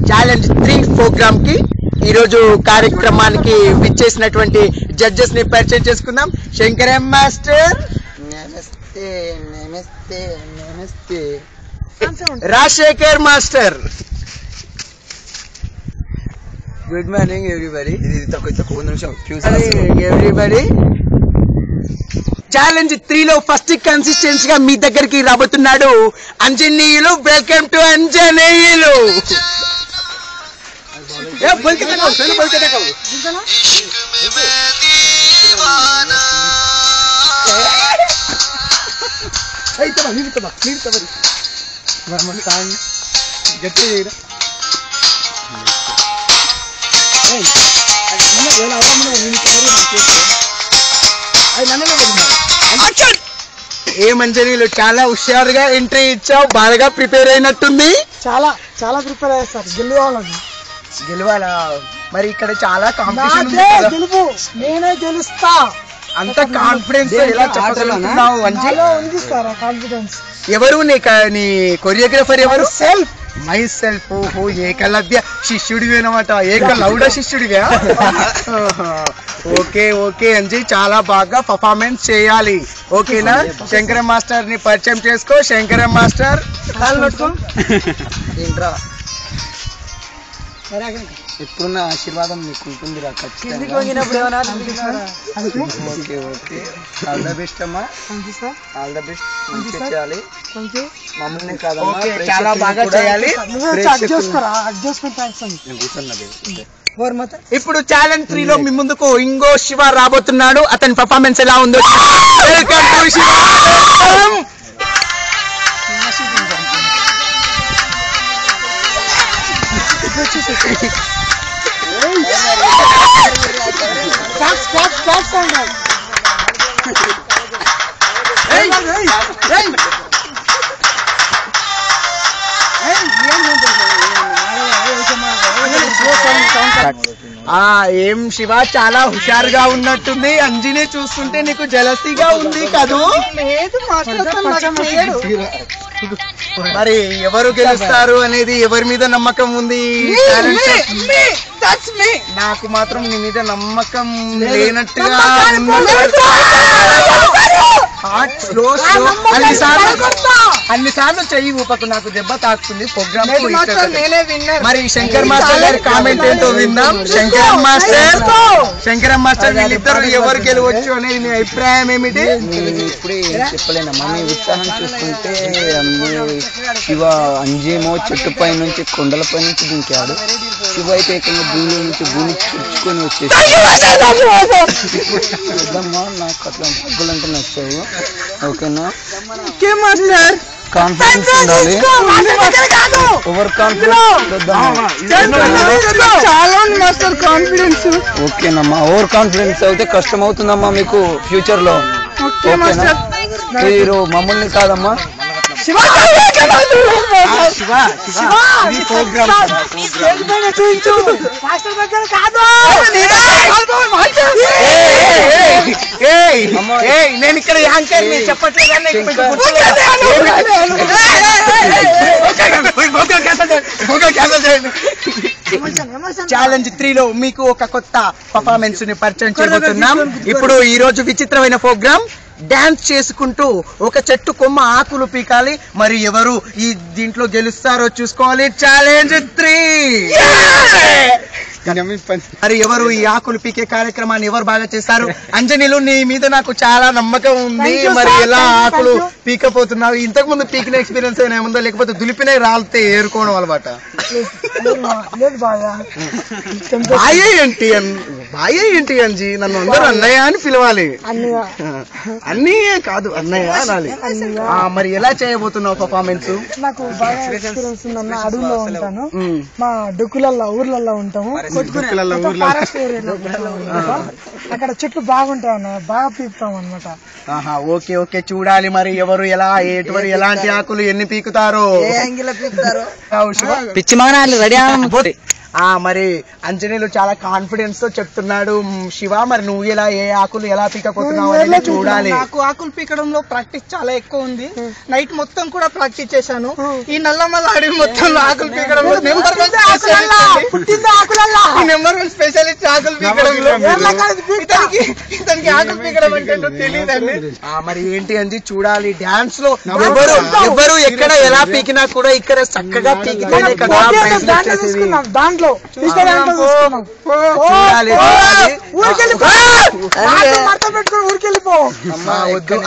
Challenge 3 programme కి ఈ రోజు కార్యక్రమానికి విచ్చేసినటువంటి జడ్జెస్ ని పరిచయం చేసుకుందాం. శంకరం మాస్టర్, నమస్తే నమస్తే నమస్తే. Rajasekhar master, good morning everybody. Everybody. Challenge 3 లో ఫస్ట్ కన్సిస్టెన్సీ గా మీ దగ్గరికి రాబోతున్నాడు అంజనేయులు. Welcome to Anjaneyulu. ఏ మంజనీలు చాలా హుషారుగా ఎంట్రీ ఇచ్చావు, బాగా ప్రిపేర్ అయినట్టుంది. చాలా ప్రిపేర్ అయ్యా సార్. గెలవాలా? మరి ఇక్కడ చాలా కాంపిటీషన్ గెలుపు, నేనే గెలుస్తా. అంత కాన్ఫిడెన్స్ ఎలా చెప్పగలుగుతున్నావు అంజీ? కాన్ఫిడెన్స్. ఎవరు నీ కొరియోగ్రాఫర్ ఎవరు? My self. ఓహో, ఏకలవ్య శిష్యుడివి అనమాట. ఏకలౌడ శిష్యుడిగా. ఓకే ఓకే అంజీ, చాలా బాగా పర్ఫార్మెన్స్ చేయాలి. ఓకేనా? శంకరం మాస్టర్ ని పరిచయం చేసుకో. శంకరం మాస్టర్, ఏంట్రా ఎప్పుడున్న ఆశీర్వాదం నీకు ఉంటుందిరా ఖచ్చితంగా. Okay okay, all the best అమ్మా. All the best. మంచిగా చేయాలి. మమ్మల్ని కాదమ్మా, చాలా బాగా చేయాలి. ఇప్పుడు ఛాలెంజ్ 3 లో మీ ముందుకు ఇంగో శివ రాబోతున్నాడు. అతని పర్ఫార్మెన్స్ ఎలా ఉందో వెల్కమ్ టు శివ. ఏం శివ, చాలా హుషారుగా ఉన్నట్టుంది. అంజీని చూస్తుంటే నీకు జలసీగా ఉంది కదూ? మరి ఎవరు గెలుస్తారు అనేది ఎవరి మీద నమ్మకం ఉంది? నాకు మాత్రం నీ మీద నమ్మకం లేనట్టుగా. అన్నిసార్లు చెయ్యి ఊపకు, నాకు దెబ్బ తాకుతుంది. ప్రోగ్రామ్ మరి శంకర్ మాస్టర్ గారి కామెంట్ ఏంటో విందాం. శంకరం మాస్టర్ వీళ్ళిద్దరు ఎవరు గెలవచ్చు అనేది మీ అభిప్రాయం ఏమిటి? ఇప్పుడే చెప్పలేనమ్మా. మీ ఉత్సాహం చూస్తుంటే శివ అంజేమో చెట్టుపై నుంచి కొండలపై నుంచి దింకాడు. శివ అయితే ఏకంగా భూమిలో నుంచి భూమి తెచ్చుకొని వచ్చేసి చూద్దామా. నాకు అట్లా హక్కులంటే నచ్చావు. ఓకేనా? కాన్ఫిడెన్స్ ఉండాలి. Over confidence. ఓకేనమ్మా, ఓవర్ కాన్ఫిడెన్స్ అయితే కష్టం అవుతుందమ్మా మీకు ఫ్యూచర్ లో. ఓకేనా? మీరు మమ్మల్ని కాదమ్మా, నేను ఇక్కడ యాంకర్ ని చెప్పట్లేదు. ఛాలెంజ్ 3 లో మీకు ఒక కొత్త పర్ఫార్మెన్స్ ని పరిచయం చేయబోతున్నాం. ఇప్పుడు ఈ రోజు విచిత్రమైన ప్రోగ్రామ్. డాన్స్ చేసుకుంటూ ఒక చెట్టు కొమ్మ ఆకులు పీకాలి. మరి ఎవరు ఈ దీంట్లో గెలుస్తారో చూసుకోవాలి. ఛాలెంజ్ 3. మరి ఎవరు ఈ ఆకులు పీకే కార్యక్రమాన్ని ఎవరు బాగా చేస్తారు? అంజనీలు, నీ మీద నాకు చాలా నమ్మకం ఉంది. మరి ఎలా ఆకులు పీకపోతున్నావు? ఇంతకు ముందు పీకిన ఎక్స్పీరియన్స్ అయినా ఏముందో, లేకపోతే దులిపినే రాలితే ఏరుకోవడం అలవాట? బాయ్ ఏంటి అంజీ? నన్ను అందరూ అన్నయ్య అని పిలవాలి. అన్నయ్య కాదు, అన్నయ్య అనాలి. మరి ఎలా చేయబోతున్నావు పర్ఫార్మెన్స్? నాకు బాగా ఎక్స్పీరియన్స్ ఉందన్న. అడవుల్లో ఉంటాను, మా డొక్కులల్లో ఊర్లలో ఉంటాము. అక్కడ చెట్లు బాగుంటాయి అన్న, బాగా పీకుతాం అనమాట. ఓకే ఓకే, చూడాలి మరి ఎవరు ఎలాంటి ఆకులు ఎన్ని పీకుతారో. పిచ్చి మగనాలు రెడీ. మరి అంజనీలు చాలా కాన్ఫిడెన్స్ తో చెప్తున్నాడు. శివ, మరి నువ్వు ఏ ఆకులు ఎలా పీకపోతున్నావు అనేది చూడాలి. నాకు ఆకులు పీకడంలో ప్రాక్టీస్ చాలా ఎక్కువ ఉంది. నైట్ మొత్తం కూడా ప్రాక్టీస్ చేశాను. ఈ నల్లమల్ల అడవి మొత్తం ఆకులు పీకడంలో నెంబర్ 1 స్పెషలిస్ట్ ఆకులు పీకడంలో. ఇతనికి ఆకులు పీకడం అంటే తెలియదండి. మరి ఏంటి అంది చూడాలి. డాన్స్ లో ఎవరు ఎక్కడ ఎలా పీకినా కూడా ఇక్కడ చక్కగా పీకితేనే కదా దాంట్లో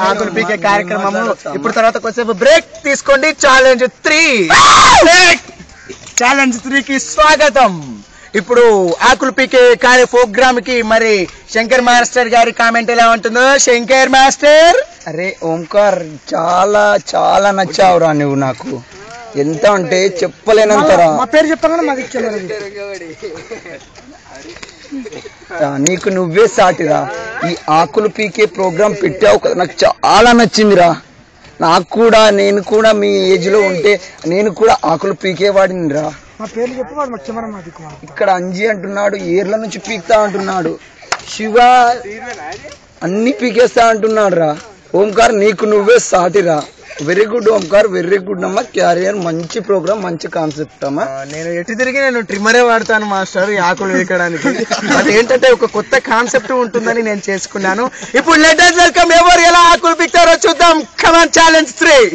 ఆకులు పీకే కార్యక్రమము ఇప్పుడు తర్వాత కొద్దిసేపు బ్రేక్ తీసుకోండి. ఛాలెంజ్ 3 కి స్వాగతం. ఇప్పుడు ఆకులు పీకే ప్రోగ్రామ్ కి మరి శంకర్ మాస్టర్ గారి కామెంట్ ఎలా ఉంటుందో. శంకర్ మాస్టర్. అరే ఓంకార్, చాలా చాలా నచ్చావురా నువ్వు. నాకు ఎంత అంటే చెప్పలేనంతరా. మా పేరు చెప్తాను. నీకు నువ్వే సాటిరా. ఈ ఆకులు పీకే ప్రోగ్రామ్ పెట్టావు కదా, నాకు చాలా నచ్చిందిరా. నేను కూడా మీ ఏజ్ లో ఉంటే నేను కూడా ఆకులు పీకేవాడిని రా. ఇక్కడ అంజీ అంటున్నాడు ఏర్ల నుంచి పీకుతా అంటున్నాడు. శివ అన్ని పీకేస్తా అంటున్నాడు రా. ఓంకార్, నీకు నువ్వే సాటిరా. Very good Omkar, very good అమ్మా. క్యారియర్ మంచి ప్రోగ్రామ్, మంచి కాన్సెప్ట్ అమ్మా. నేను ఎటు తిరిగి నేను ట్రిమ్మరే వాడతాను మాస్టర్ ఈ ఆకులు వేయడానికి. అది ఏంటంటే ఒక కొత్త కాన్సెప్ట్ ఉంటుందని నేను చేసుకున్నాను. ఇప్పుడు లెట్ us వెల్కమ్ ఎవరు ఎలా ఆకులు పీకుతారో చూద్దాం. కమాన్, ఛాలెంజ్ 3.